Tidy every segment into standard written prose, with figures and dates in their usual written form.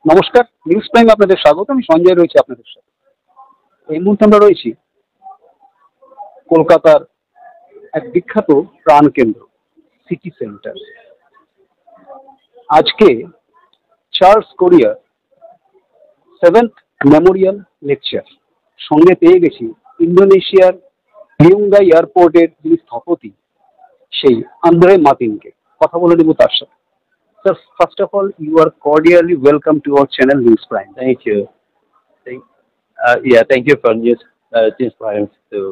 নমস্কার, news prime আপনাদের স্বাগত। আমি সঞ্জয় রয়েছি আপনাদের সাথে। এই মুহূর্তে আমরা রয়েছি কলকাতার এক বিখ্যাত প্রাণকেন্দ্র সিটি সেন্টার। আজকে চার্লস কোরিয়ার 7th মেমোরিয়াল লেকচার সঙ্গে পেয়ে গেছি ইন্দোনেশিয়ার লিউঙ্গা এয়ারপোর্টের যিনি স্থপতি সেই আন্দ্রে মার্টিনকে। কথা বলে নেব তার সাথে। Sir, first of all, you are cordially welcome to our channel News Prime. Thank you. Thank, thank you for News Prime too.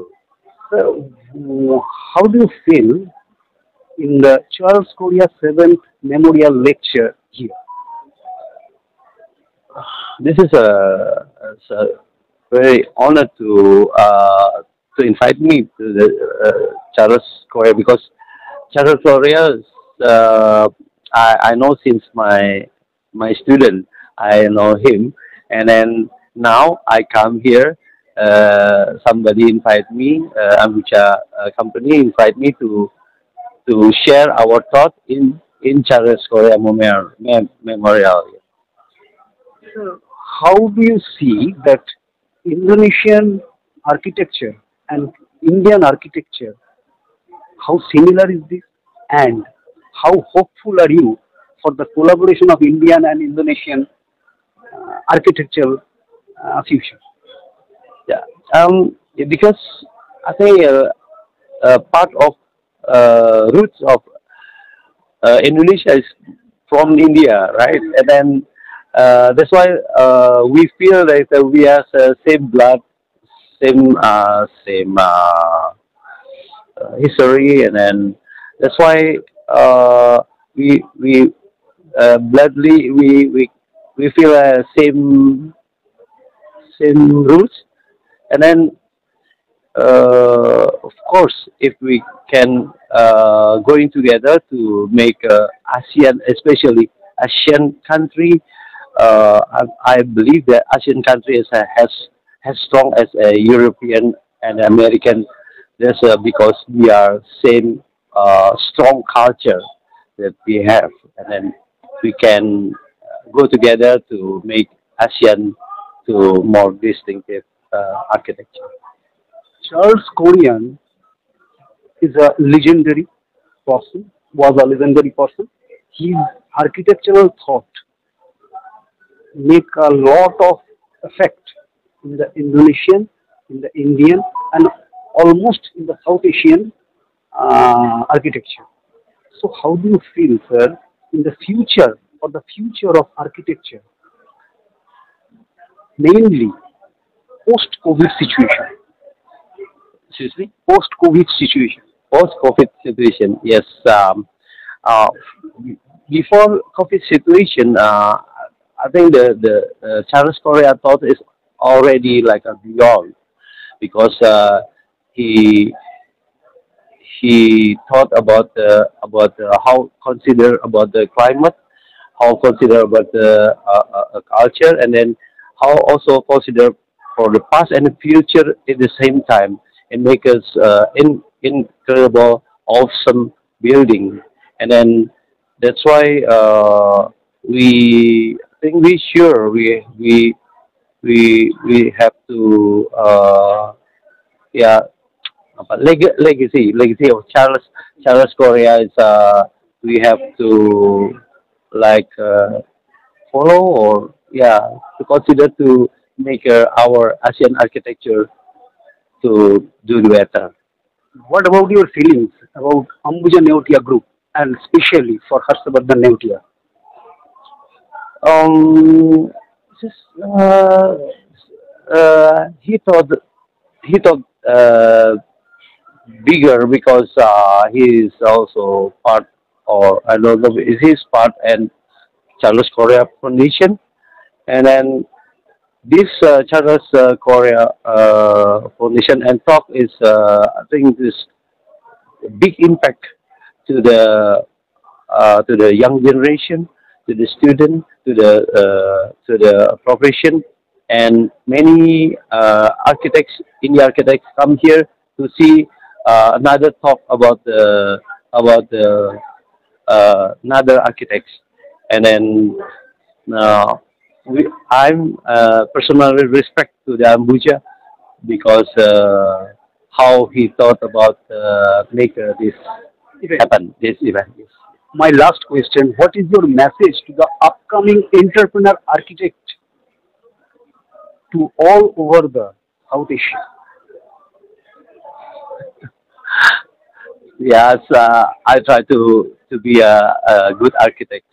Sir, how do you feel in the Charles Korea 7th Memorial Lecture here? This is a very honor to invite me to the Charles Korea because Charles Korea is, I know since my student. I know him, and then now I come here. Somebody invite me. Ambuja company invite me to share our thought in Charles Korea Memorial. Sir, how do you see that Indonesian architecture and Indian architecture? How similar is this? And how hopeful are you for the collaboration of Indian and Indonesian architectural future? Yeah. Because I think part of roots of Indonesia is from India, right? And then that's why we feel like we are same blood, same history, and then that's why we bloodly we feel same roots, and then of course, if we can going together to make ASEAN, especially Asian country, I believe that Asian country is as strong as a European and American. That's because we are same strong culture that we have, and then we can go together to make ASEAN to more distinctive architecture. Charles Korean is a legendary person, was a legendary person. His architectural thought make a lot of effect in the Indonesian, in the Indian, and almost in the South Asian architecture. So how do you feel, sir, in the future, for the future of architecture, mainly post-COVID situation? Excuse me? Post-COVID situation. Post-COVID situation, yes. Uh, Before COVID situation, I think the Charles Korea thought is already like a beyond because he he thought about how consider about the climate, how consider about the culture, and then how also consider for the past and the future at the same time, and make us incredible, awesome building. And then that's why we I think we sure we have to yeah legacy of Charles Korea is we have to like follow, or yeah, to consider to make our Asian architecture to do better. What about your feelings about Ambuja Neotia Group and especially for Harshvardhan Neotia? Um, just he thought bigger because he is also part, or I don't know, is his part and Charles Korea Foundation, and then this Charles Korea Foundation and talk is I think this big impact to the young generation, to the student, to the profession, and many architects, Indian architects, come here to see another talk about the another architects, and then uh, I'm personally respect to the Ambuja because how he thought about make this Event. happen, this event. Yes. My last question, what is your message to the upcoming entrepreneur architect to all over the South Asia? Yes, I try to be a good architect.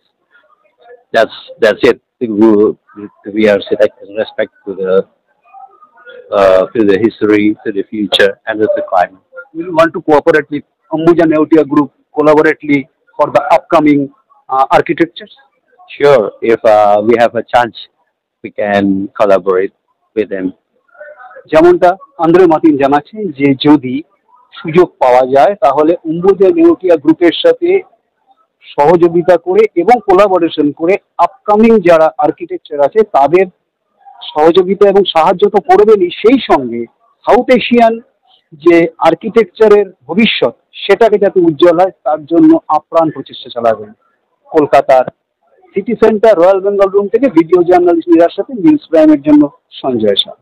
That's it. To be architect in respect to the history, to the future, and to the climate. Will you want to cooperate with Ambuja Neotia Group collaboratively for the upcoming architectures? Sure, if we have a chance, we can collaborate with them. যেমনটা Andre Martin জানাচ্ছে যে যদি সুযোগ পাওয়া যায় তাহলে অম্বুজা নেওটিয়া গ্রুপের সাথে সহযোগিতা করে এবং কোলাবোরেশন করে আপকামিং যারা আর্কিটেকচার আছে তাদের সহযোগিতা এবং সাহায্য তো করবেনই, সেই সঙ্গে সাউথ এশিয়ান যে আর্কিটেকচারের ভবিষ্যৎ সেটাকে যাতে উজ্জ্বল হয় তার জন্য আপ্রাণ প্রচেষ্টা চালাবেন। কলকাতার city centre royal Bengal room থেকে ভিডিও জার্নালিস্ট নিরার সাথে নিউজ প্রাইমের জন্য সঞ্জয় শাহ।